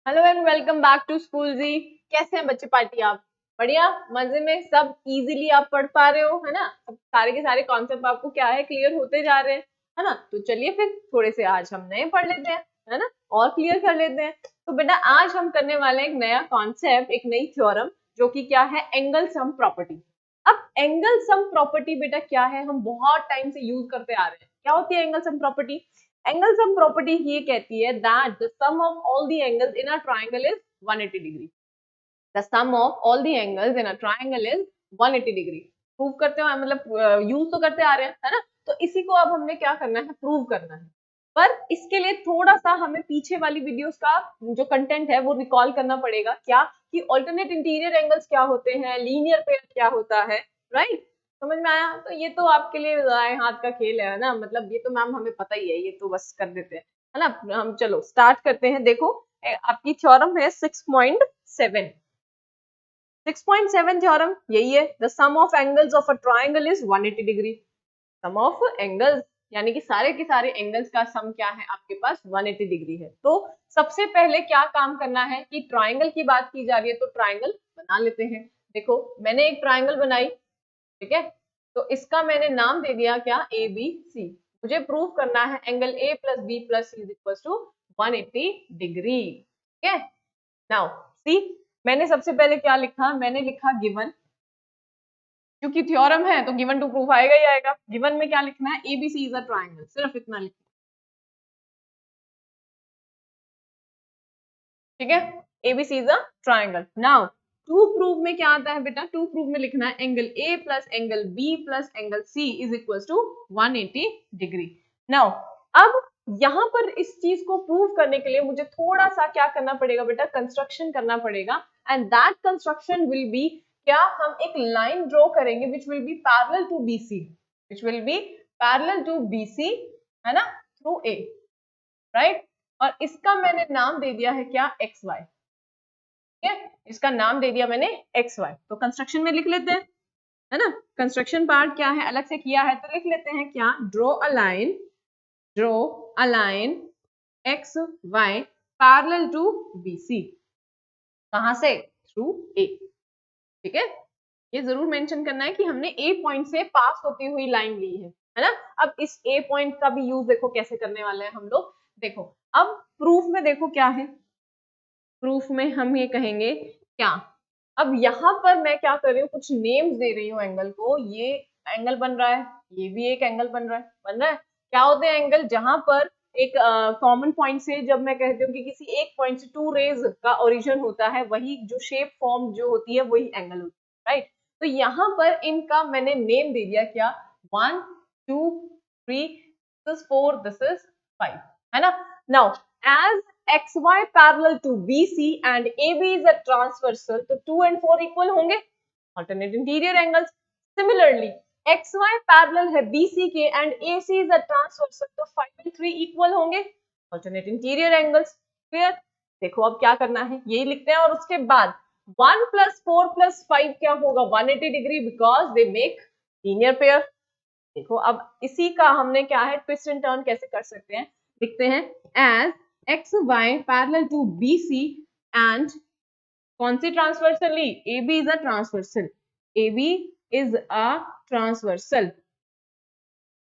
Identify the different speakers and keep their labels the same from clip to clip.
Speaker 1: Hello and welcome back to school ji. कैसे हैं बच्चे पार्टी आप? बढ़िया, मजे में, सब इजीली आप पढ़ पा रहे हो, है ना? सब सारे के सारे कॉन्सेप्ट आपको क्या है, क्लियर होते जा रहे हैं, है ना? तो चलिए फिर थोड़े से आज हम नए पढ़ लेते हैं, है ना? और क्लियर कर लेते हैं। तो बेटा आज हम करने वाले हैं एक नया कॉन्सेप्ट, एक नई थ्योरम, जो कि क्या है, एंगल सम प्रॉपर्टी। अब एंगल सम प्रॉपर्टी बेटा क्या है, हम बहुत टाइम से यूज करते आ रहे हैं। क्या होती है angle sum property? Angle sum property ये कहती है that the sum of all the angles in a triangle is 180 degree. The sum of all the angles in a triangle is 180 degree. Prove करते हो, मतलब यूज तो करते आ रहे हैं, है ना? तो इसी को अब हमने क्या करना है, प्रूव करना है। पर इसके लिए थोड़ा सा हमें पीछे वाली वीडियोस का जो कंटेंट है वो रिकॉल करना पड़ेगा। क्या कि ऑल्टरनेट इंटीरियर एंगल्स क्या होते हैं, लीनियर पेयर क्या होता है, राइट? समझ में आया? तो ये तो आपके लिए दाएं हाथ का खेल है ना, मतलब ये तो मैम हमें पता ही है, ये तो बस कर देते हैं, है ना? हम चलो स्टार्ट करते हैं। देखो आपकी थ्योरम है 6.7। 6.7 थ्योरम यही है, the sum of angles of a triangle is 180 degree. Sum of angles यानी कि सारे के सारे एंगल्स का सम क्या है आपके पास, 180 डिग्री है। तो सबसे पहले क्या काम करना है कि ट्रायंगल की बात की जा रही है तो ट्रायंगल बना लेते हैं। देखो मैंने एक ट्रायंगल बनाई, ठीक है? तो इसका मैंने नाम दे दिया क्या, ए बी सी। मुझे प्रूव करना है angle A plus B plus C is equal to 180 degree. ठीक है? नाउ सी, मैंने सबसे पहले क्या लिखा, मैंने लिखा गिवन। क्योंकि थ्योरम है तो गिवन टू प्रूफ आएगा ही आएगा। गिवन में क्या लिखना है, एबीसी इज अ ट्रायंगल, सिर्फ इतना लिखना। ठीक है? ABC is a triangle. Now to prove में क्या आता है बेटा, टू प्रूव में लिखना है angle A plus angle B plus angle C is equal to 180 degree. Now अब यहाँ पर इस चीज को प्रूव करने के लिए मुझे थोड़ा सा क्या करना पड़ेगा बेटा, कंस्ट्रक्शन करना पड़ेगा। And that construction will be क्या, हम एक लाइन ड्रॉ करेंगे which will be parallel to BC, which will be parallel to BC, है ना, थ्रू ए, राइट? और इसका मैंने नाम दे दिया है क्या, एक्स वाई। ठीक है? इसका नाम दे दिया मैंने एक्स वाई। तो कंस्ट्रक्शन में लिख लेते हैं, है ना? कंस्ट्रक्शन पार्ट क्या है, अलग से किया है तो लिख लेते हैं क्या, draw a line, draw a line X Y parallel to BC. कहां से, थ्रू ए। ठीक है? ये जरूर मेंशन करना है कि हमने ए पॉइंट से पास होती हुई लाइन ली है ना? अब इस ए पॉइंट का भी यूज देखो कैसे करने वाले हैं हम लोग। देखो अब प्रूफ में देखो क्या है, प्रूफ में हम ये कहेंगे क्या, अब यहाँ पर मैं क्या कर रही हूँ, कुछ नेम्स दे रही हूँ एंगल को। ये एंगल बन रहा है, ये भी एक एंगल बन रहा है, बन रहा है। क्या होते हैं एंगल, जहां पर एक कॉमन पॉइंट से, जब मैं कहती हूँ कि किसी एक पॉइंट से टू रेज का ओरिजिन होता है, वही जो शेप फॉर्म जो होती है वही एंगल होती है, राइट? तो यहाँ पर इनका मैंने नेम दे दिया क्या, 1 2 3, दिस इज 4, दिस इज 5, है ना? Now as XY parallel to BC and AB is a transversal, तो 2 and 4 इक्वल होंगे, alternate interior angles. Similarly, XY parallel है BC के and AC is a transversal, तो 5 and 3 इक्वल होंगे, alternate interior angles. Clear? देखो अब क्या करना है, यही लिखते हैं और उसके बाद 1 plus 4 plus 5 क्या होगा, 180 degree, because they make linear pair. देखो अब इसी का हमने क्या है, ट्विस्ट एंड टर्न कैसे कर सकते हैं, लिखते हैं as X Y parallel to B C and कौन C transversally, A B is a transversal, A B is a transversal.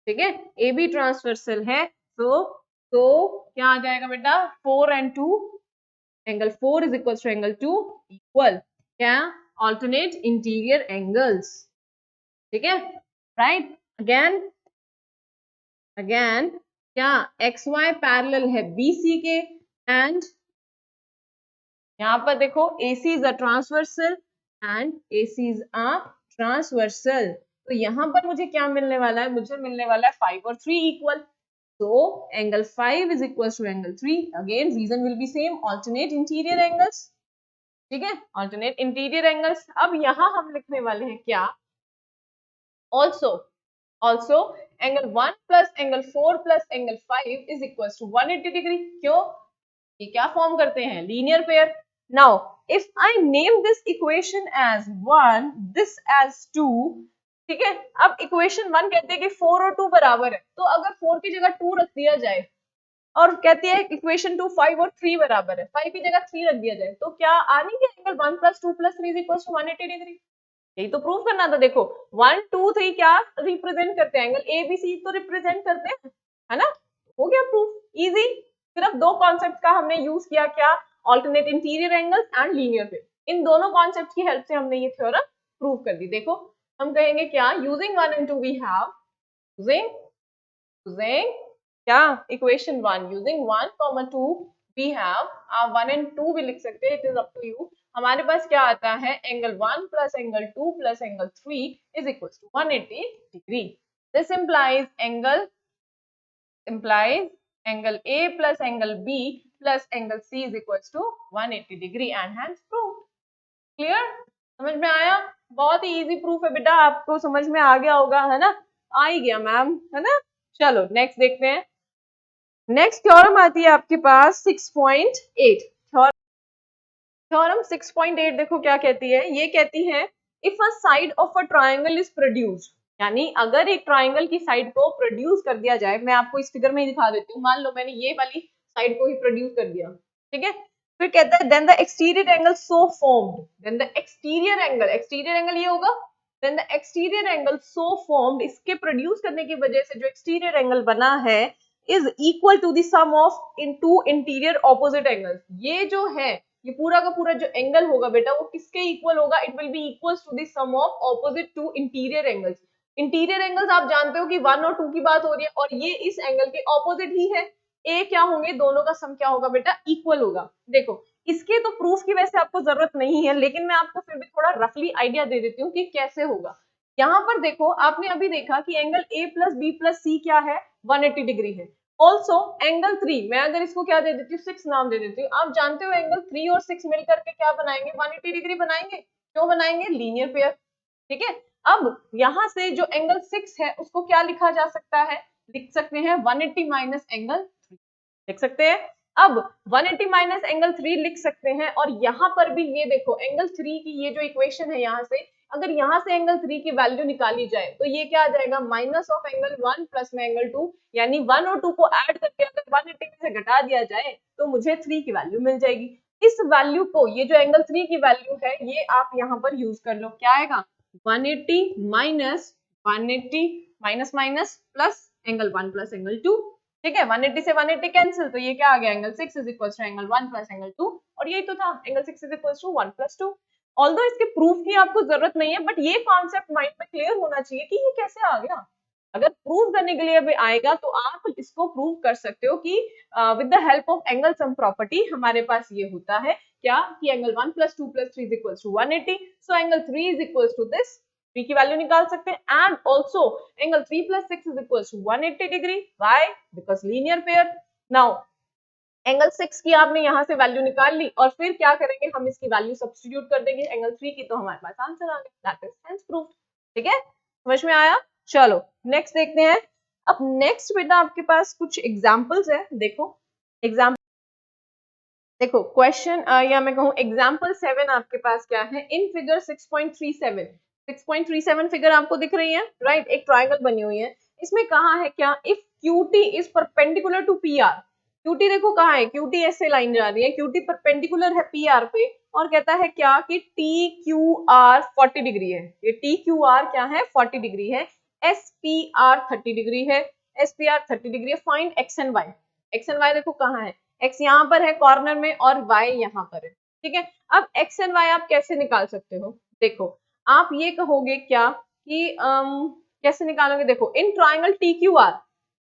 Speaker 1: ठीक है? ए बी ट्रांसवर्सल है, तो क्या आ जाएगा बेटा, 4 and 2, angle 4 is equal to angle 2 equal क्या, ऑल्टरनेट इंटीरियर एंगल्स। ठीक है? राइट? अगेन अगेन क्या, एक्स वाई पैरेलल है बीसी के एंड यहाँ पर देखो AC is a transversal and AC is a transversal. तो यहाँ पर मुझे क्या मिलने वाला है, मुझे मिलने वाला है 5 और 3 इक्वल। तो angle 5 is equal to angle 3, again reason will be same, alternate interior angles. ठीक है? Alternate interior angles. अब यहाँ हम लिखने वाले हैं क्या, also angle 1 plus angle 4 plus angle 5 is equal to 180 degree. क्यों? ये क्या फॉर्म करते हैं, linear pair. Now if I name this equation as 1, this as 2, ठीक है? अब इक्वेशन 1 कहते हैं कि 4 और 2 बराबर है, तो अगर 4 की जगह 2 रख दिया जाए और कहती है इक्वेशन 2 5 और 3 बराबर है, 5 की जगह 3 रख दिया जाए तो क्या आ नहीं गया एंगल 1 + 2 + 3 = 180 डिग्री। यही तो प्रूव करना था। देखो 1 2 3 क्या रिप्रेजेंट करते हैं, एंगल ए बी सी तो रिप्रेजेंट करते हैं, है ना। हो गया प्रूफ, इजी। सिर्फ दो कॉन्सेप्ट का हमने यूज किया, क्या, alternate interior angles and linear पे। इन दोनों कॉन्सेप्ट की हेल्प से हमने ये थ्योरम प्रूव कर दी। देखो हम कहेंगे क्या, using 1 and 2 we have, using क्या, इक्वेशन 1, यूजिंग 1, 2 वी हैव, आप 1 and 2 भी लिख सकते हैं, it is up to you. हमारे पास क्या आता है, angle 1 + angle 2 + angle 3 is equal to 180 degree. This implies angle A plus angle B plus angle C is equals to 180 degree and hence proved. Clear? समझ में आया? बहुत ही इजी प्रूफ है बेटा, आपको समझ में आ गया होगा, है ना, आ ही गया मैम, है ना। चलो नेक्स्ट देखते हैं। नेक्स्ट थ्योरम आती है आपके पास 6.8। थ्योरम 6.8 देखो क्या कहती है, ये कहती है if a side of a triangle is produced, यानी अगर एक ट्राइंगल की साइड को प्रोड्यूस कर दिया जाए, मैं आपको इस फिगर में ही दिखा देती हूँ, मान लो मैंने ये वाली साइड को ही प्रोड्यूस कर दिया, ठीक है। फिर कहता है then the exterior angle so formed, then the exterior angle ये होगा, then the exterior angle so formed, इसके प्रोड्यूस करने की वजह से जो एक्सटीरियर एंगल बना है is equal to the sum of in two interior opposite angles. ये जो है, ये पूरा का पूरा जो एंगल होगा बेटा वो किसके इक्वल होगा, it will be equal to the sum of opposite to interior angles. Interior angles आप जानते हो कि 1 और 2 की बात हो रही है, और ये इस एंगल के ऑपोजिट ही है। ए क्या होंगे, दोनों का सम क्या होगा बेटा, इक्वल होगा। देखो इसके तो प्रूफ की वैसे आपको जरूरत नहीं है, लेकिन मैं आपको फिर भी थोड़ा रफली आइडिया दे देती हूँ कि कैसे होगा। यहाँ पर देखो, आपने अभी देखा कि angle A plus B plus C क्या है, 180 डिग्री है। ऑल्सो एंगल 3, मैं अगर इसको क्या दे देती हूँ, 6 नाम दे देती हूँ। आप जानते हो एंगल 3 और 6 मिलकर के क्या बनाएंगे, 180 डिग्री बनाएंगे। क्यों बनाएंगे, लीनियर पेयर, ठीक है। अब यहाँ से जो एंगल 6 है उसको क्या लिखा जा सकता है, लिख सकते हैं 180 माइनस एंगल 3, लिख सकते हैं। अब 180 माइनस एंगल 3 लिख सकते हैं, और यहाँ पर भी ये देखो एंगल 3 की ये जो इक्वेशन है, यहाँ से अगर यहाँ से एंगल 3 की वैल्यू निकाली जाए तो ये क्या आ जाएगा, माइनस ऑफ एंगल 1 प्लस में एंगल 2, यानी 1 और 2 को ऐड करके अगर 180 में से घटा दिया जाए तो मुझे 3 की वैल्यू मिल जाएगी। इस वैल्यू को, ये जो एंगल 3 की वैल्यू है, ये आप यहाँ पर यूज कर लो, क्या आएगा 180 minus 180 minus minus plus angle 1 plus angle 2, ठीक है। 180 से 180 कैंसिल, तो ये क्या आ गया, angle 6 is equal to angle 1 plus angle 2, और यही तो था, angle 6 is equal to 1 plus 2। Although इसके प्रूफ की आपको जरूरत नहीं है, बट ये कॉन्सेप्ट माइंड में क्लियर होना चाहिए कि ये कैसे आ गया। अगर प्रूव करने के लिए अभी आएगा तो आप इसको प्रूव कर सकते हो कि with the help of angle sum property हमारे पास ये होता है क्या, कि angle 1 + 2 + 3 is equal to 180, so angle 3 is equal to this, 3 की वैल्यू निकाल सकते हैं। And also angle 3 + 6 is equal to 180 degree, why, because linear pair. Now angle 6 की आपने यहाँ से वैल्यू निकाल ली, और फिर क्या करेंगे, हम इसकी वैल्यू सब्स्टिट्यूट कर देंगे एंगल 3 की, तो हमारे पास आंसर आ गया, दैट इज हेंस प्रूफ, ठीक है, समझ में आया। चलो नेक्स्ट देखते हैं। अब नेक्स्ट बेटा आपके पास कुछ एग्जांपल्स है, देखो एग्जांपल, देखो क्वेश्चन या मैं कहूँ एग्जांपल 7 आपके पास क्या है, इन फिगर 6.37 फिगर आपको दिख रही है, राइट, एक ट्राइंगल बनी हुई है, इसमें कहा है क्या, if QT is perpendicular to PR, QT देखो कहाँ है, QT ऐसे लाइन जा रही है, QT परपेंडिकुलर है PR पे, और कहता है क्या कि TQR 40 डिग्री है, ये TQR क्या है 40 डिग्री है, SPR 30 डिग्री है, SPR 30 डिग्री है, find X and Y। X and Y देखो कहाँ है, X यहाँ पर है कॉर्नर में और Y यहाँ पर है, ठीक है। अब X एंड Y आप कैसे निकाल सकते हो, देखो आप ये कहोगे क्या कि कैसे निकालोगे, देखो इन ट्राइंगल TQR,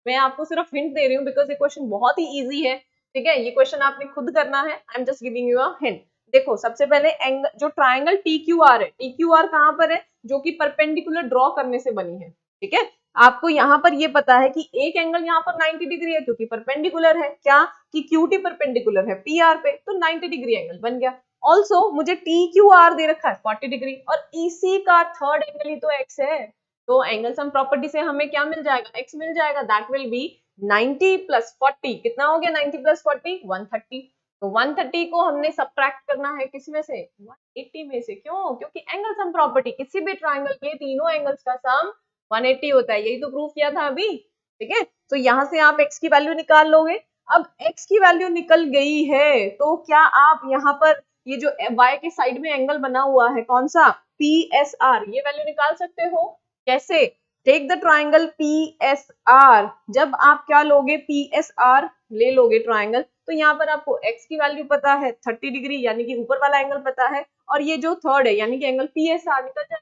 Speaker 1: मैं आपको सिर्फ हिंट दे रही हूँ बिकॉज ये क्वेश्चन बहुत ही इजी है, ठीक है, ये क्वेश्चन आपने खुद करना है, I am just giving you a hint. देखो सबसे पहले एंगल जो ट्राइंगल TQR है, TQR कहाँ पर है, जो कि परपेंडिकुलर ड्रॉ करने से बनी है, ठीक है। आपको यहाँ पर ये पता है कि एक एंगल यहाँ पर 90 डिग्री है क्योंकि परपेंडिकुलर है, क्या कि QT परपेंडिकुलर है PR पे, तो 90 डिग्री एंगल बन गया। ऑल्सो मुझे TQR दे रखा है 40 डिग्री, और इसी का थर्ड एंगल ही तो X है, तो एंगल सम प्रॉपर्टी से हमें क्या मिल जाएगा, X मिल जाएगा, दैट विल बी 90 + 40, कितना हो गया 90 + 40 130, तो 130 को हमने सब्ट्रैक्ट करना है किसमें से, 180 में से, क्यों, क्योंकि एंगल सम प्रॉपर्टी किसी भी ट्राइंगल के तीनों एंगल्स का सम 180 होता है, यही तो प्रूफ किया था अभी, ठीक है। तो यहाँ से आप X की वैल्यू निकाल लोगे, अब x की वैल्यू निकल गई है, तो क्या आप यहाँ पर ये जो y के साइड में एंगल बना हुआ है कौन सा PSR, ये वैल्यू निकाल सकते हो? कैसे? Take the triangle PSR। जब आप क्या लोगे PSR ले लोगे ट्राइंगल, तो यहाँ पर आपको x की वैल्यू पता है 30 डिग्री यानी कि ऊपर वाला एंगल पता है, और ये जो थर्ड है यानी कि एंगल PSR निकल जाए।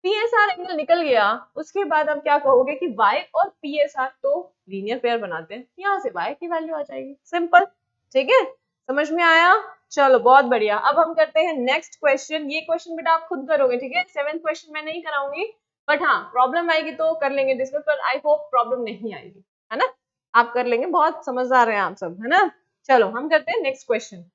Speaker 1: PSR एंगल निकल गया, उसके बाद आप क्या कहोगे कि y और PSR तो लीनियर पेयर बनाते हैं, यहाँ से y की वैल्यू आ जाएगी, सिंपल। ठीक है, समझ में आया? चलो बहुत बढ़िया। अब हम करते हैं नेक्स्ट क्वेश्चन। ये क्वेश्चन बेटा आप खुद करोगे, ठीक है, 7th क्वेश्चन मैं नहीं कराऊंगी, बट हाँ प्रॉब्लम आएगी तो कर लेंगे डिस्कस, पर आई होप प्रॉब्लम नहीं आएगी, है ना, आप कर लेंगे, बहुत समझदार हैं आप सब, है ना। चलो हम करते हैं नेक्स्ट क्वेश्चन।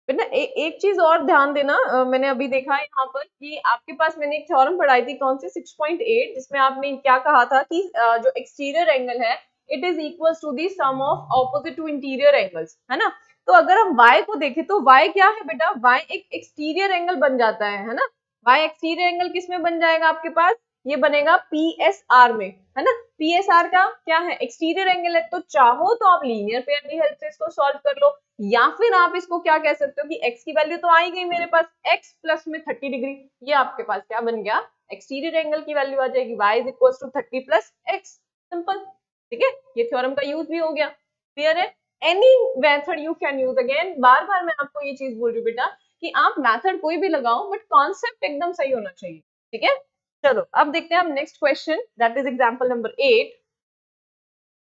Speaker 1: बेटा एक चीज और ध्यान देना, मैंने अभी देखा है यहाँ पर कि आपके पास मैंने एक थ्योरम पढ़ाई थी, कौन सी 6.8, जिसमें आपने क्या कहा था कि जो एक्सटीरियर एंगल है it is equal to the sum of opposite to interior angles, है ना। तो अगर हम y को देखें तो y क्या है बेटा, y एक एक्सटीरियर एंगल बन जाता है ना। y एक्सटीरियर एंगल किस में बन जाएगा आपके पास, ये बनेगा PSR में, है ना। PSR का क्या है, एक्सटीरियर एंगल है, तो चाहो तो आप लीनियर पेयर की हेल्प से इसको सॉल्व कर लो, या फिर आप इसको क्या कह सकते हो कि x की वैल्यू तो आई गई मेरे पास, x प्लस में 30 डिग्री, ये आपके पास क्या बन गया, एक्सटीरियर एंगल की वैल्यू आ जाएगी, y is equal to 30 plus x, simple. ठीक है, ये थ्योरम का यूज भी हो गया, क्लियर है। Any method you can use, again बार बार मैं आपको ये चीज बोल रही हूँ बेटा कि आप मेथड कोई भी लगाओ बट कॉन्सेप्ट एकदम सही होना चाहिए, ठीक है। चलो अब देखते हैं हम next question, that is example number 8।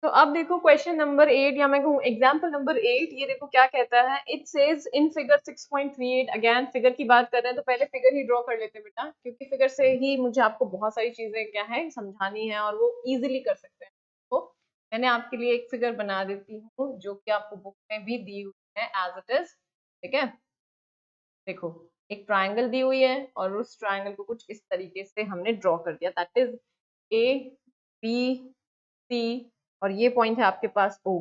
Speaker 1: तो अब देखो क्वेश्चन नंबर 8, या मैं कहूँ एग्जाम्पल नंबर 8, ये देखो क्या कहता है, it says in figure 6.38, again figure की बात कर रहे हैं तो पहले फिगर ही ड्रॉ कर लेते हैं बेटा, क्योंकि फिगर से ही मुझे आपको बहुत सारी चीजें क्या है समझानी है और वो इजीली कर सकते हैं। तो मैंने आपके लिए एक फिगर बना देती हूँ जो कि आपको बुक में भी दी हुई है एज इट इज, ठीक है। देखो एक ट्राइंगल दी हुई है और उस ट्राइंगल को कुछ इस तरीके से हमने ड्रॉ कर दिया, that is A B C, और ये पॉइंट है आपके पास O,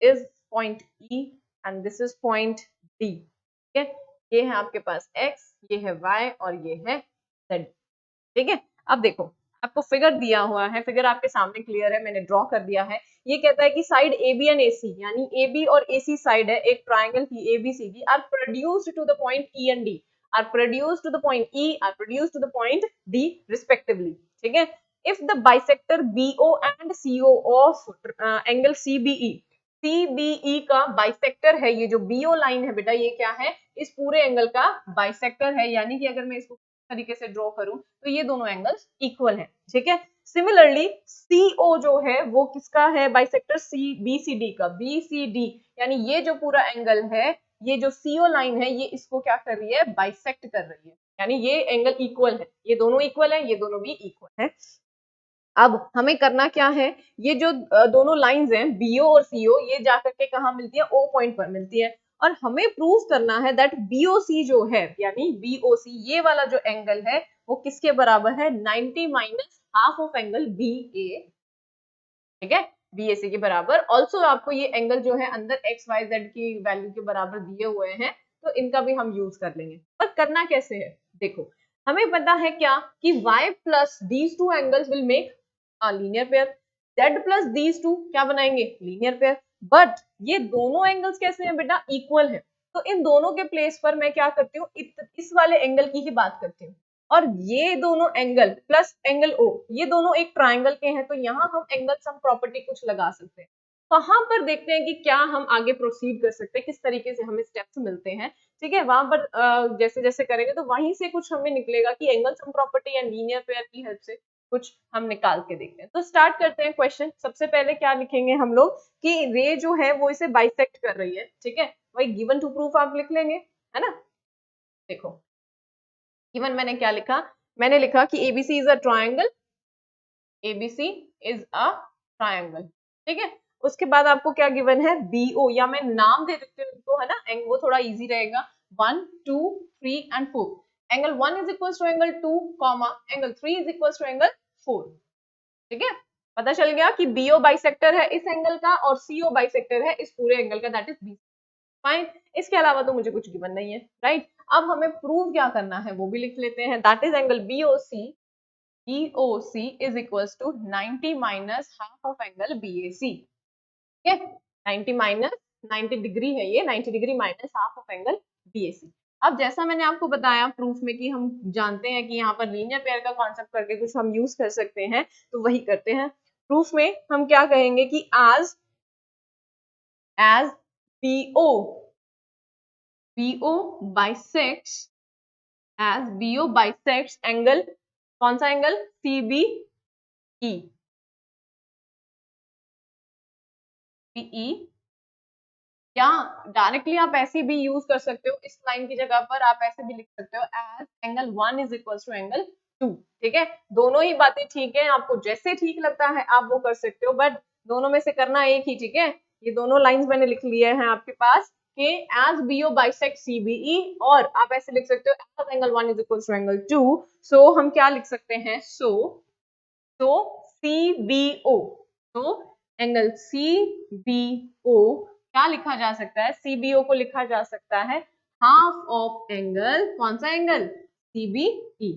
Speaker 1: is point E and this is point D, ठीक है। ये है आपके पास X, ये है Y और ये है Z, ठीक है। अब देखो आपको फिगर दिया हुआ है, फिगर आपके सामने क्लियर है, मैंने ड्रॉ कर दिया है। ये कहता है कि साइड AB एंड AC, यानी AB और AC साइड है एक ट्राइंगल की ABCD, are produced to the point E and D, are produced to the point E, are produced to the point D respectively, ठीक है। If the bisector BO and CO of angle CBE का bisector है, ये जो BO line है बेटा ये क्या है, इस पूरे एंगल का बाइसेक्टर है, यानी कि अगर मैं इसको तरीके से ड्रॉ करूं तो ये दोनों एंगल्स इक्वल हैं, ठीक है। सिमिलरली CO जो है वो किसका है, बाइसेक्टर BCD का, BCD यानी ये जो पूरा एंगल है, ये जो CO लाइन है ये इसको क्या कर रही है, बाइसेक्ट कर रही है, यानी ये एंगल इक्वल है, ये दोनों इक्वल है, ये दोनों भी इक्वल है। अब हमें करना क्या है, ये जो दोनों लाइंस हैं BO और CO, ये जाकर के कहाँ मिलती है, O पॉइंट पर मिलती है, और हमें प्रूव करना है दैट BOC जो है, यानी BOC ये वाला जो एंगल है वो किसके बराबर है, 90 minus half of angle BA, ठीक है, BAC के बराबर। ऑल्सो आपको ये एंगल जो है अंदर XYZ की वैल्यू के बराबर दिए हुए हैं, तो इनका भी हम यूज कर लेंगे, पर करना कैसे है, देखो हमें पता है क्या कि y plus these two angles will make linear pair, z plus these two क्या बनाएंगे, लीनियर पेयर, बट ये दोनों एंगल्स कैसे हैं बेटा, इक्वल है, तो इन दोनों के प्लेस पर मैं क्या करती हूँ, इस वाले एंगल की ही बात करती हूँ, और ये दोनों एंगल प्लस एंगल O ये दोनों एक ट्राइंगल के हैं, तो यहाँ हम एंगल सम प्रॉपर्टी कुछ लगा सकते हैं। वहां पर देखते हैं कि क्या हम आगे प्रोसीड कर सकते हैं, किस तरीके से हमें स्टेप्स मिलते हैं, ठीक है। वहां पर जैसे जैसे करेंगे तो वहीं से कुछ हमें निकलेगा कि angle sum property and linear pair की हेल्प से कुछ हम निकाल के देखते हैं। तो स्टार्ट करते हैं क्वेश्चन। सबसे पहले क्या लिखेंगे हम लोग कि रे जो है वो इसे बाइसेक्ट कर रही है, ठीक है, वही गिवन टू प्रूफ आप लिख लेंगे, है ना। देखो गिवन मैंने क्या लिखा, मैंने लिखा कि ABC is a triangle, ABC is a triangle, ठीक है। उसके बाद आपको क्या गिवन है, BO, या मैं नाम दे देती हूँ इनको, है ना, वो थोड़ा इजी रहेगा, 1 2 3 and 4, angle 1 is equal to angle 2 comma angle 3 is equal to angle 4, ठीक है। पता चल गया कि BO बाइसेक्टर है इस एंगल का और CO बाइसेक्टर है इस पूरे एंगल का, दैट इज B, फाइन। इसके अलावा तो मुझे कुछ गिवन नहीं है, राइट। अब हमें प्रूव क्या करना है वो भी लिख लेते हैं, that is angle BOC is equal to 90 minus half of angle BAC, ठीक है, 90 माइनस 90 डिग्री है ये, 90 degree minus half of angle BAC। अब जैसा मैंने आपको बताया प्रूफ में कि हम जानते हैं कि यहाँ पर लीनियर पेयर का कॉन्सेप्ट करके कुछ हम यूज कर सकते हैं, तो वही करते हैं। प्रूफ में हम क्या कहेंगे कि as BO bisects एंगल, कौन सा एंगल, CBE या डायरेक्टली आप ऐसे भी यूज कर सकते हो, इस लाइन की जगह पर आप ऐसे भी लिख सकते हो as angle 1 is equal to angle 2। ठीक है, दोनों ही बातें ठीक है, आपको जैसे ठीक लगता है आप वो कर सकते हो, बट दोनों में से करना एक ही। ठीक है, ये दोनों लाइंस मैंने लिख लिए हैं आपके पास कि एज BO बाइसेक्ट CBE, और आप ऐसे लिख सकते हो as angle 1 is equal to angle 2। So हम क्या लिख सकते हैं, सो CBO, तो एंगल CBO क्या लिखा जा सकता है, CBO को लिखा जा सकता है हाफ ऑफ एंगल, कौन सा एंगल, CBE।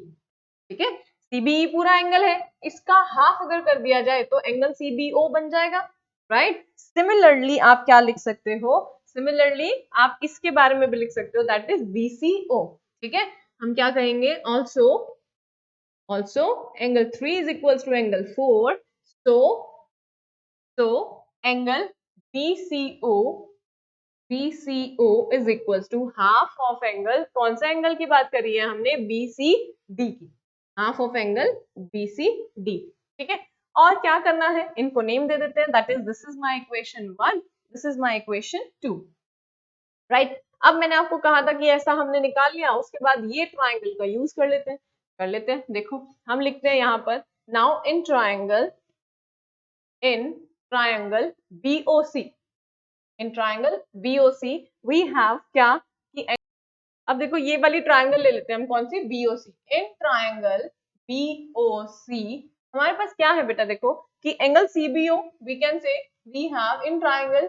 Speaker 1: ठीक है, CBE पूरा एंगल है, इसका हाफ अगर कर दिया जाए तो एंगल CBO बन जाएगा, राइट। सिमिलरली आप क्या लिख सकते हो, सिमिलरली आप इसके बारे में भी लिख सकते हो, दैट इज BCO। ठीक है, हम क्या कहेंगे, also angle 3 is equals to angle 4, so angle BCO is equals to half of angle, कौन सा एंगल की बात करी है हमने, BCD की, हाफ ऑफ एंगल BCD। ठीक है, और क्या करना है, इनको नेम दे देते हैं, that is this is my equation 1, this is my equation 2, right. अब मैंने आपको कहा था कि ऐसा हमने निकाल लिया, उसके बाद ये ट्राइंगल का यूज कर लेते हैं। देखो हम लिखते हैं यहाँ पर, now in triangle BOC, in triangle BOC we have क्या कि, अब देखो ये वाली ट्राइंगल ले लेते हैं हम, कौन सी, BOC। इन ट्राइंगल BOC हमारे पास क्या है बेटा, देखो कि angle CBO we can say we have in triangle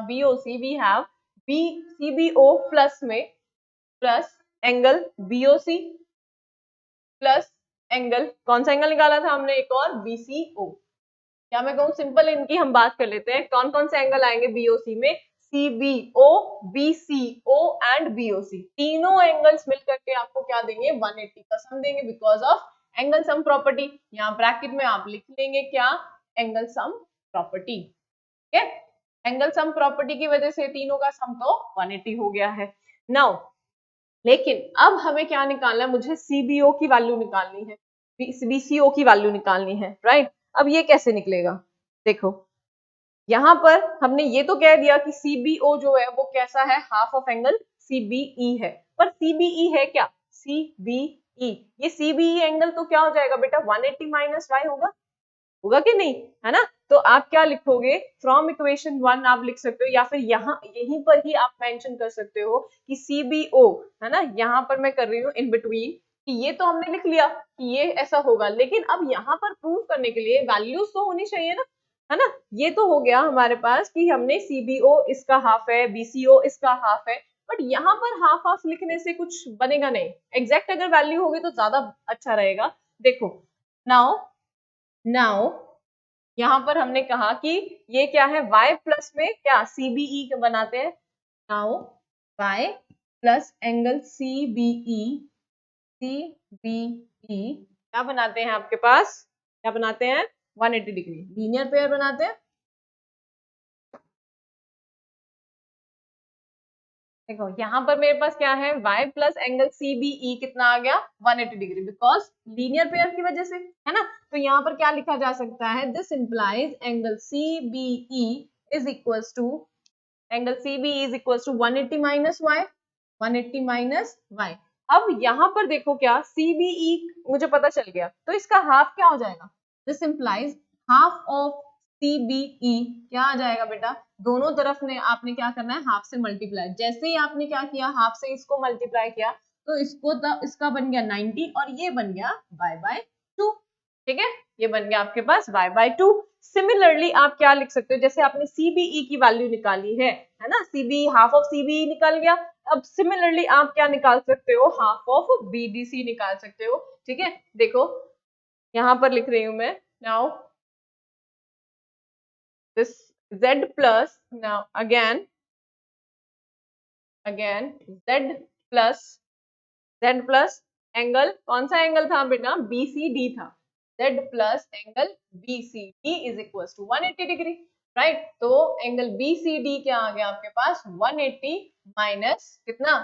Speaker 1: BOC we have CBO plus में plus angle BOC plus angle, कौन सा एंगल निकाला था हमने, एक और BCO। क्या मैं कहूँ, सिंपल इनकी हम बात कर लेते हैं, कौन कौन से एंगल आएंगे BOC में, CBO, BCO एंड BOC, तीनों एंगल्स मिलकर के आपको क्या देंगे, 180 का सम देंगे, because of angle sum property. यहाँ ब्रैकेट में आप लिख लेंगे क्या, एंगल सम प्रॉपर्टी। ठीक है, एंगल सम प्रॉपर्टी की वजह से तीनों का सम तो 180 हो गया है। नाउ लेकिन अब हमें क्या निकालना है, मुझे CBO की वैल्यू निकालनी है, BCO की वैल्यू निकालनी है, राइट। अब ये कैसे निकलेगा, देखो यहाँ पर हमने ये तो कह दिया कि CBO जो है वो कैसा है, हाफ ऑफ एंगल CBE है, पर CBE है क्या, CBE, ये CBE एंगल तो क्या हो जाएगा बेटा, 180 माइनस y होगा कि नहीं, है ना। तो आप क्या लिखोगे, फ्रॉम इक्वेशन 1 आप लिख सकते हो, या फिर यहाँ यहीं पर ही आप मेंशन कर सकते हो कि CBO, है ना, यहाँ पर मैं कर रही हूँ इन बिटवीन, कि ये तो हमने लिख लिया कि ये ऐसा होगा, लेकिन अब यहाँ पर प्रूव करने के लिए वैल्यूज तो होनी चाहिए ना, है ना। ये तो हो गया हमारे पास कि हमने CBO इसका हाफ है, BCO इसका हाफ है, बट यहाँ पर हाफ हाफ लिखने से कुछ बनेगा नहीं, एग्जैक्ट अगर वैल्यू होगी तो ज्यादा अच्छा रहेगा। देखो नाउ यहाँ पर हमने कहा कि ये क्या है, y प्लस में क्या CBE के बनाते हैं, now y plus angle CBE क्या बनाते हैं आपके पास, क्या बनाते हैं, 180 डिग्री लीनियर पेयर बनाते हैं। देखो यहाँ पर मेरे पास क्या है, y प्लस एंगल CBE कितना आ गया, 180 डिग्री, बिकॉज लीनियर पेयर की वजह से, है ना। तो यहाँ पर क्या लिखा जा सकता है, this implies angle CBE is equals to, angle CBE is equals to 180 minus y, 180 minus y। अब यहाँ पर देखो क्या, CBE मुझे पता चल गया, तो इसका हाफ क्या हो जाएगा, this implies half of CBE क्या आ जाएगा बेटा, दोनों तरफ ने आपने क्या करना है, हाफ से मल्टीप्लाई, जैसे ही आपने क्या किया, हाफ से इसको मल्टीप्लाई किया, तो इसका बन गया 90 और ये बन गया y/2। ठीक है, ये बन गया आपके पास y/2। सिमिलरली आप क्या लिख सकते हो, जैसे आपने CBE की वैल्यू निकाली है ना, CBE हाफ ऑफ CBE निकल गया, अब सिमिलरली आप क्या निकाल सकते हो, हाफ ऑफ BDC निकाल सकते हो। ठीक है, देखो यहाँ पर लिख रही हूं मैं, now this z plus, now again z plus angle, कौन सा एंगल था बेटा, BCD था, z plus angle BCD is equal to 180 degree, right. तो एंगल BCD क्या आ गया आपके पास, 180 माइनस कितना,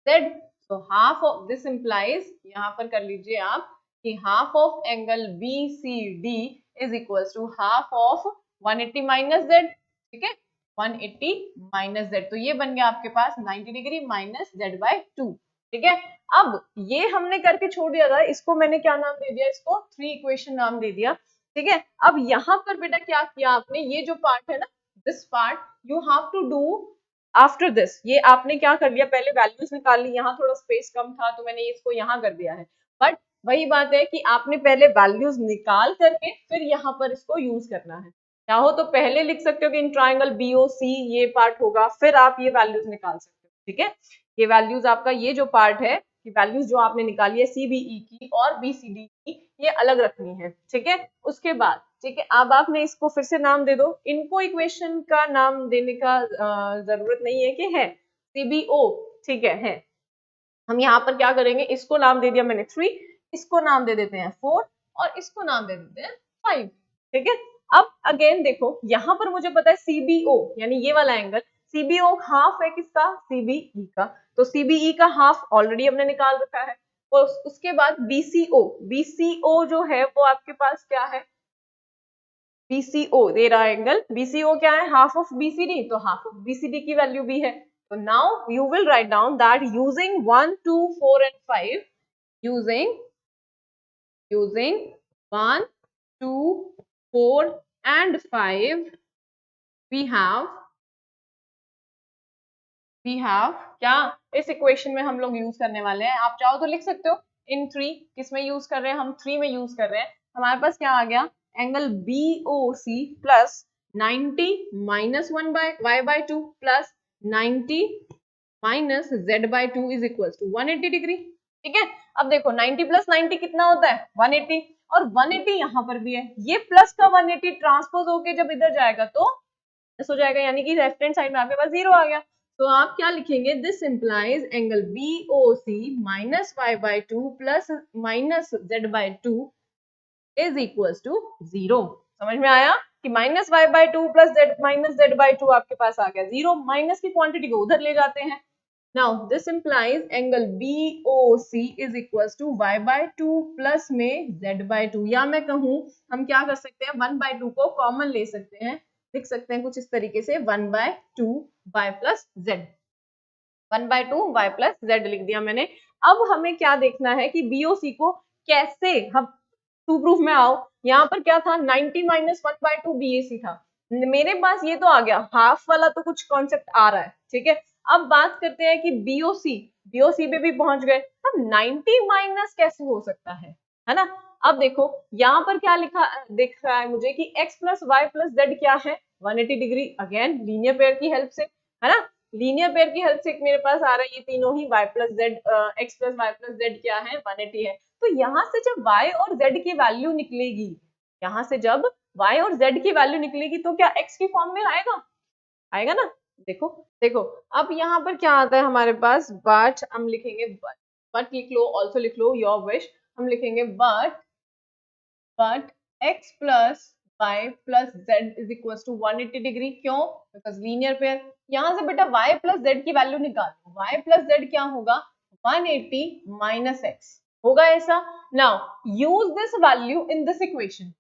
Speaker 1: z। तो हाफ ऑफ दिस इंप्लाइज, यहाँ पर कर लीजिए आप कि half of angle BCD is equal to half of 180 minus z, ठीक है, 180 माइनस z, तो ये बन गया आपके पास 90 डिग्री माइनस z बाय 2, ठीक है। अब ये हमने करके छोड़ दिया था, इसको मैंने क्या नाम दे दिया, इसको 3 इक्वेशन नाम दे दिया, ठीक है। अब यहाँ पर बेटा क्या किया आपने, ये जो पार्ट है ना, this part you have to do after this, ये आपने क्या कर लिया, पहले वैल्यूज निकाल ली, यहाँ थोड़ा स्पेस कम था तो मैंने इसको यहाँ कर दिया है, बट वही बात है कि आपने पहले वैल्यूज निकाल करके फिर यहाँ पर इसको यूज करना है। चाहो तो पहले लिख सकते हो कि इन ट्राइंगल BOC ये पार्ट होगा, फिर आप ये वैल्यूज निकाल सकते हो, ठीक है। ये वैल्यूज आपका, ये जो पार्ट है, वैल्यूज जो आपने निकाली है CBE की और BCD की, ये अलग रखनी है, ठीक है। उसके बाद, ठीक है, अब आपने इसको फिर से नाम दे दो, इनको इक्वेशन का नाम देने का जरूरत नहीं है कि है CBO, ठीक है। हम यहाँ पर क्या करेंगे, इसको नाम दे दिया मैंने 3, इसको नाम दे देते हैं 4 और इसको नाम दे देते हैं 5, ठीक है। अब अगेन देखो, यहाँ पर मुझे पता है CBO यानी ये वाला एंगल, CBO हाफ है किसका, CBE का, तो CBE का हाफ ऑलरेडी हमने निकाल रखा है। और उसके बाद BCO जो है वो आपके पास क्या है, BCO दे रहा है एंगल, BCO क्या है, हाफ ऑफ BCD, तो हाफ ऑफ BCD की वैल्यू भी है। So now you will write down that using 1, 2, 4 and 5, using 1, 2, 4 and 5, we have क्या, इस इक्वेशन में हम लोग यूज करने वाले हैं, आप चाहो तो लिख सकते हो इन 3, किसमें यूज कर रहे हैं हम, 3 में यूज कर रहे हैं। हमारे पास क्या आ गया, angle BOC plus 90 minus 1 by y by 2 plus 90 minus z by 2 is equal to 180 degree, ठीक है। अब देखो 90 प्लस 90 कितना होता है, 180, और 180 यहाँ पर भी है, ये प्लस का 180 ट्रांसपोज होके जब इधर जाएगा तो प्लस हो जाएगा, यानी कि लेफ्ट हैंड साइड में आपके पास 0 आ गया। तो आप क्या लिखेंगे, this implies angle BOC minus y by 2 plus minus z by 2 is equal to 0। समझ में आया कि minus y by 2 plus z minus z by 2 आपके पास आ गया 0, माइनस की क्वांटिटी को उधर ले जाते हैं। Now this implies angle BOC is equals to y by 2 plus में z by 2, या मैं कहूँ हम क्या कर सकते हैं, 1 by 2 को कॉमन ले सकते हैं, लिख सकते हैं कुछ इस तरीके से 1 by 2 y plus z, 1 by 2 y plus z लिख दिया मैंने। अब हमें क्या देखना है कि BOC को कैसे हम टू प्रूफ में आओ, यहाँ पर क्या था 90 माइनस 1 बाय 2 BAC था, मेरे पास ये तो आ गया, हाफ वाला तो कुछ कॉन्सेप्ट आ रहा है, ठीक है। अब बात करते हैं कि BOC पे भी पहुंच गए, अब 90 माइनस कैसे हो सकता है ना। अब देखो यहाँ पर क्या लिखा दिख रहा है मुझे कि x plus y plus z क्या है, 180 डिग्री, अगेन लीनियर पेयर की हेल्प से, है ना, लीनियर पेयर की हेल्प से मेरे पास आ रहा है ये तीनों ही y plus z, x plus y plus z क्या है, 180 है। तो यहाँ से जब y और z की वैल्यू निकलेगी, यहाँ से जब y और z की वैल्यू निकलेगी तो क्या x की फॉर्म में आएगा ना। देखो देखो अब यहाँ पर क्या आता है हमारे पास, बट हम लिखेंगे बट लिख लो, ऑल्सो लिख लो, योर विश, हम लिखेंगे but x plus y plus z is equal to 180 degree, क्यों, बिकॉज लीनियर पेयर। यहाँ से बेटा y प्लस z की वैल्यू निकालो, y प्लस z क्या होगा, 180 माइनस x होगा ऐसा। Now use this value in this equation,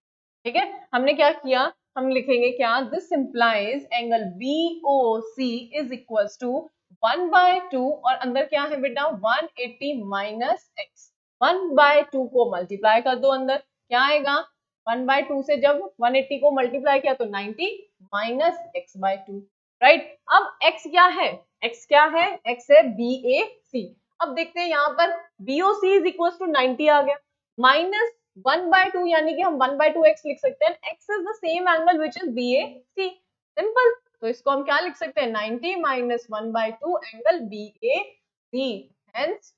Speaker 1: ठीक है। हमने क्या किया, हम लिखेंगे क्या, this implies angle BOC is equal to 1 by 2 और अंदर क्या है बेटा 180 माइनस x, 1 बाय 2 को मल्टीप्लाई कर दो, अंदर क्या आएगा 1 बाय 2 से जब 180 को मल्टीप्लाई किया तो 90 माइनस x बाय 2, राइट। अब x क्या है, x है BAC। अब देखते हैं यहाँ पर BOC इज इक्वल टू 90 आ गया, माइनस 1 by 2 यानी कि हम 1 by 2x लिख सकते हैं, x is the same angle which is BAC, simple. तो इसको हम क्या लिख सकते हैं, 90 minus 1 by 2 angle BAC, hence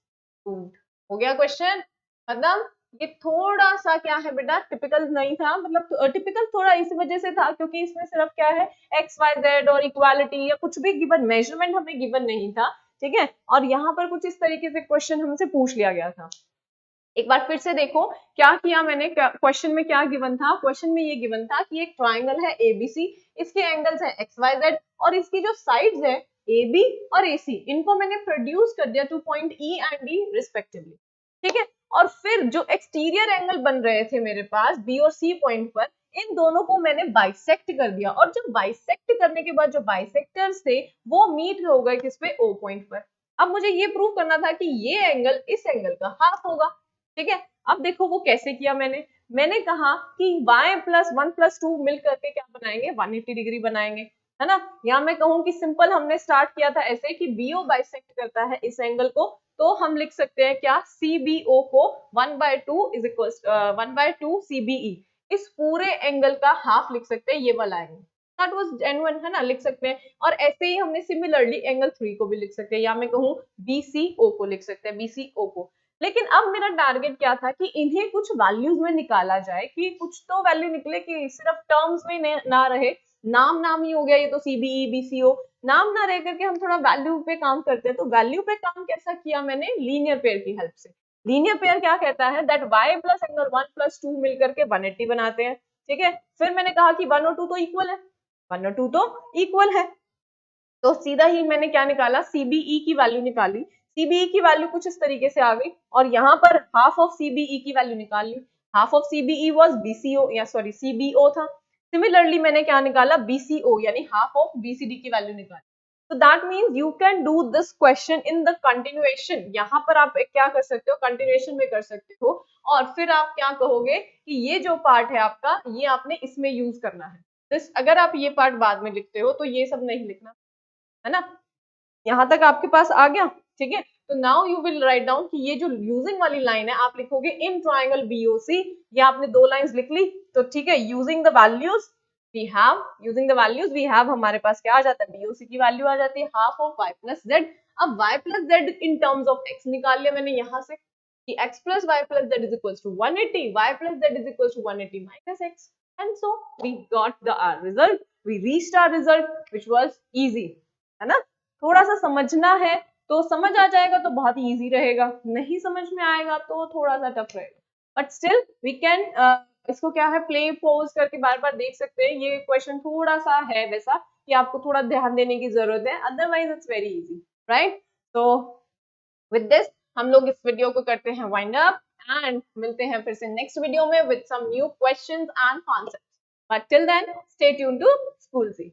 Speaker 1: proved. हो गया क्वेश्चन खत्म। ये थोड़ा सा क्या है बेटा टिपिकल नहीं था, मतलब टिपिकल थोड़ा इस वजह से था क्योंकि इसमें सिर्फ क्या है एक्स वाई जेड और इक्वालिटी या कुछ भी गिवन मेजरमेंट हमें गिवन नहीं था, ठीक है। और यहाँ पर कुछ इस तरीके से क्वेश्चन हमसे पूछ लिया गया था। एक बार फिर से देखो क्या किया मैंने, क्वेश्चन में क्या गिवन था, क्वेश्चन में ये गिवन था कि एक ट्राइंगल है एबीसी, इसके एंगल्स है एक्स वाई जेड और इसकी जो साइड्स है ए बी और ए सी, इनको मैंने प्रोड्यूस कर दिया two point E and D respectively, ठीक है। और फिर जो एक्सटीरियर एंगल बन रहे थे मेरे पास बी और सी पॉइंट पर, इन दोनों को मैंने बाइसेक्ट कर दिया और जब बाइसेक्ट करने के बाद जो बाइसेक्टर्स थे वो मीट हो गए किस पे, ओ पॉइंट पर। अब मुझे ये प्रूव करना था कि ये एंगल इस एंगल का हाफ होगा, ठीक है। अब देखो वो कैसे किया मैंने कहा कि y प्लस 1 प्लस 2 मिल करके क्या बनाएंगे, 180 डिग्री बनाएंगे, है ना। या मैं कहूं कि सिंपल हमने स्टार्ट किया था ऐसे कि BO बाइसेक्ट करता है इस एंगल को, तो हम लिख सकते हैं क्या, CBO को 1/2 इज इक्वल 1/2 CBE, इस पूरे एंगल का हाफ लिख सकते हैं ये वाला एंगल, दैट वाज जेन्युइन, है ना, लिख सकते हैं। और ऐसे ही हमने सिमिलरली एंगल 3 को भी लिख सकते हैं, या मैं कहूं BCO को लिख सकते हैं, BCO को। लेकिन अब मेरा टारगेट क्या था कि इन्हें कुछ वैल्यूज में निकाला जाए, कि कुछ तो वैल्यू निकले, कि सिर्फ टर्म्स में ना रहे, नाम नाम ही हो गया ये तो CBE BCO, नाम ना रह करके हम थोड़ा वैल्यू पे काम करते हैं। तो वैल्यू पे काम कैसा किया मैंने, लीनियर पेयर की हेल्प से। लीनियर पेयर क्या कहता है, that y plus angle 1 plus 2 मिलकर के 180 बनाते हैं, ठीक है। फिर मैंने कहा कि 1 और 2 तो इक्वल है, 1 और 2 तो इक्वल है, तो सीधा ही मैंने क्या निकाला, CBE की वैल्यू निकाली। CBE की वैल्यू कुछ इस तरीके से आ गई और यहाँ पर हाफ ऑफ CBE की वैल्यू निकाल ली। Half of CBE was BCO, या सॉरी CBO था। सिमिलरली मैंने क्या निकाला, BCO यानी हाफ ऑफ BCD की वैल्यू निकाली। तो that means you can do this question in the continuation, यहाँ पर आप क्या कर सकते हो, कंटिन्यूएशन में कर सकते हो। और फिर आप क्या कहोगे कि ये जो पार्ट है आपका, ये आपने इसमें यूज करना है। अगर आप ये पार्ट बाद में लिखते हो तो ये सब नहीं लिखना, है ना। यहाँ तक आपके पास आ गया, ठीक है। तो now you will write down कि ये जो यूजिंग वाली लाइन है आप लिखोगे इन ट्राइंगल BOC, ये आपने 2 लाइंस लिख ली, तो ठीक है। Using the values we have हमारे पास क्या आ जाता है, BOC की वैल्यू आ जाती है half of y plus z. अब y plus z in terms of x निकाल लिया मैंने यहाँ से कि x plus y plus z is equal to 180, y plus z is equal to 180 minus x, and so we got the result, we reached our result which was easy, है ना। थोड़ा सा समझना है तो समझ आ जाएगा तो बहुत इजी रहेगा, नहीं समझ में आएगा तो थोड़ा सा टफ रहेगा, बट स्टिल वी कैन इसको क्या है, प्ले पॉज करके बार बार देख सकते हैं। ये क्वेश्चन थोड़ा सा है वैसा कि आपको थोड़ा ध्यान देने की जरूरत है, otherwise it's very easy, right. तो विद दिस हम लोग इस वीडियो को करते हैं वाइंड अप एंड मिलते हैं फिर से नेक्स्ट वीडियो में with some new questions and concepts, but till then stay tuned to school C.